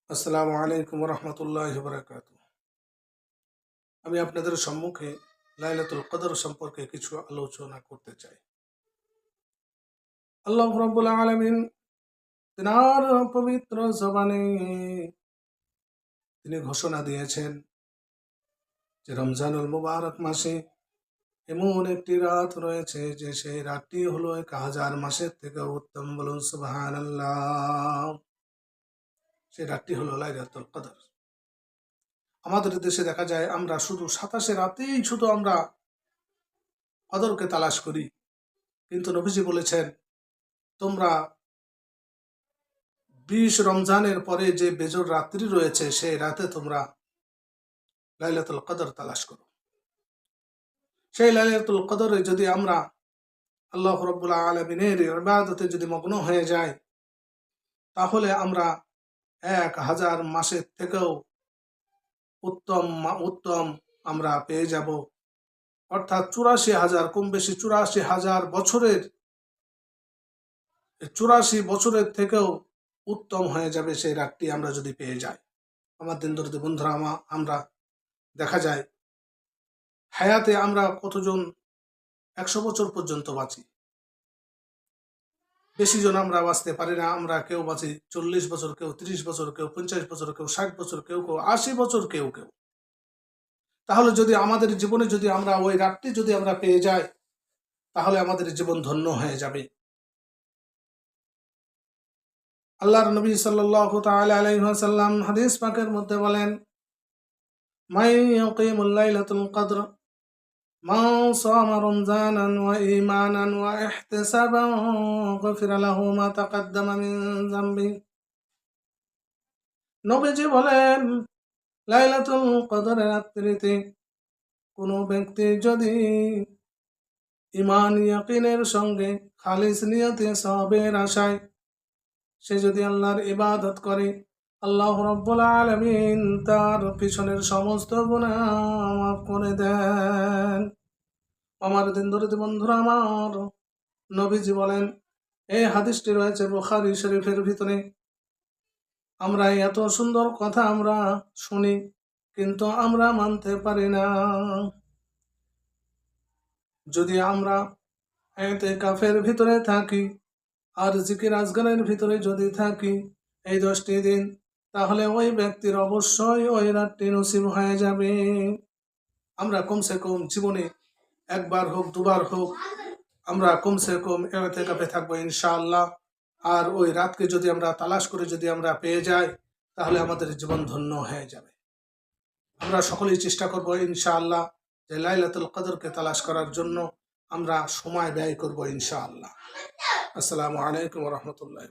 আসসালামু আলাইকুম রহমতুল্লাহ বারাকাতু। আমি আপনাদের সম্মুখে লাইলাতুল কদর সম্পর্কে কিছু আলোচনা করতে চাই। আল্লাহ রাব্বুল আলামিন তিনার পবিত্র জবানে তিনি ঘোষণা দিয়েছেন যে রমজানুল মুবারক মাসে এমন একটি রাত রয়েছে যে সেই রাতটি হলো 1000 মাসের থেকে উত্তম। বলুন সুবহানাল্লাহ। সেই রাতটি হলো লাইলাতুল কদর। আমাদের দেশে দেখা যায় আমরা শুধু 27 রাতেই শুধু আমরা কদরকে তালাশ করি, কিন্তু নবীজি বলেছেন তোমরা 20 রমজানের পরে যে বেজর রাত্রি রয়েছে সেই রাতে তোমরা লাইলাতুল কদর তালাশ করো। সেই লাইলাতুল কদরে যদি আমরা আল্লাহ রাব্বুল আলামিনের ইবাদতে যদি মগ্ন হয়ে যাই, তাহলে আমরা 1000 মাসের থেকেও উত্তম আমরা পেয়ে যাব। অর্থাৎ 84,000, কম বেশি 84,000 বছরের 84 বছরের থেকেও উত্তম হয়ে যাবে সেই রাতটি আমরা যদি পেয়ে যাই। আমার দিনদর্দি বন্ধুরা, আমরা দেখা যায় হায়াতে আমরা কতজন 100 বছর পর্যন্ত বাঁচি, বেশি জন আমরা বাঁচতে পারি না। আমরা কেউ বাঁচি 40 বছর, কেউ 30 বছর, কেউ 50 বছর, কেউ 60 বছর, কেউ 80 বছর, কেউ। তাহলে যদি আমাদের জীবনে যদি আমরা ওই রাতটি যদি আমরা পেয়ে যাই, তাহলে আমাদের জীবন ধন্য হয়ে যাবে। আল্লাহর নবী সাল্লাল্লাহু তাআলা আলাইহি ওয়াসাল্লাম হাদিস পাকের মধ্যে বলেন, মান ইয়াকিমুল লাইলাতুল কদর মান সামা রমজানান ওয়া ঈমানান ওয়া ইহতিসাবান গফিরা লাহু মা তাকাদ্দামা মিন যামবি। নবীজি বলেন, লাইলাতুল কদরের রাত্রিতে কোনো ব্যক্তি যদি ঈমান ইয়াকিনের সঙ্গে খালিস নিয়তে সওয়াবের আশায় সে যদি আল্লাহর ইবাদত করে, আল্লাহ রাব্বুল আলামিন তার পিছনের সমস্ত গুনাহ মাফ করে দেন। আমার দিনদর্দি বন্ধুরা, আমার নবীজি বলেন, এই হাদিসটি রয়েছে বুখারী শরীফের ভিতরে। আমরা এত সুন্দর কথা আমরা শুনি, কিন্তু আমরা মানতে পারি না। যদি আমরা ইতিকাফের ভিতরে থাকি আর জিকির আজগারের ভিতরে যদি থাকি এই 10টি দিন, তাহলে ওই ব্যক্তির অবশ্যই ওই রাতটি নসিব হয়ে যাবে। আমরা কমসে কম জীবনে একবার হোক দুবার হোক আমরা কমসে কম ইতিকাফে থাকবো ইনশাআল্লাহ। আর ওই রাতকে যদি আমরা তালাশ করে যদি আমরা পেয়ে যাই, তাহলে আমাদের জীবন ধন্য হয়ে যাবে। আমরা সকলেই চেষ্টা করব ইনশাআল্লাহ যে লাইলাতুল কদরকে তালাশ করার জন্য আমরা সময় ব্যয় করব ইনশাআল্লাহ। আসসালামু আলাইকুম ওয়া রাহমাতুল্লাহি।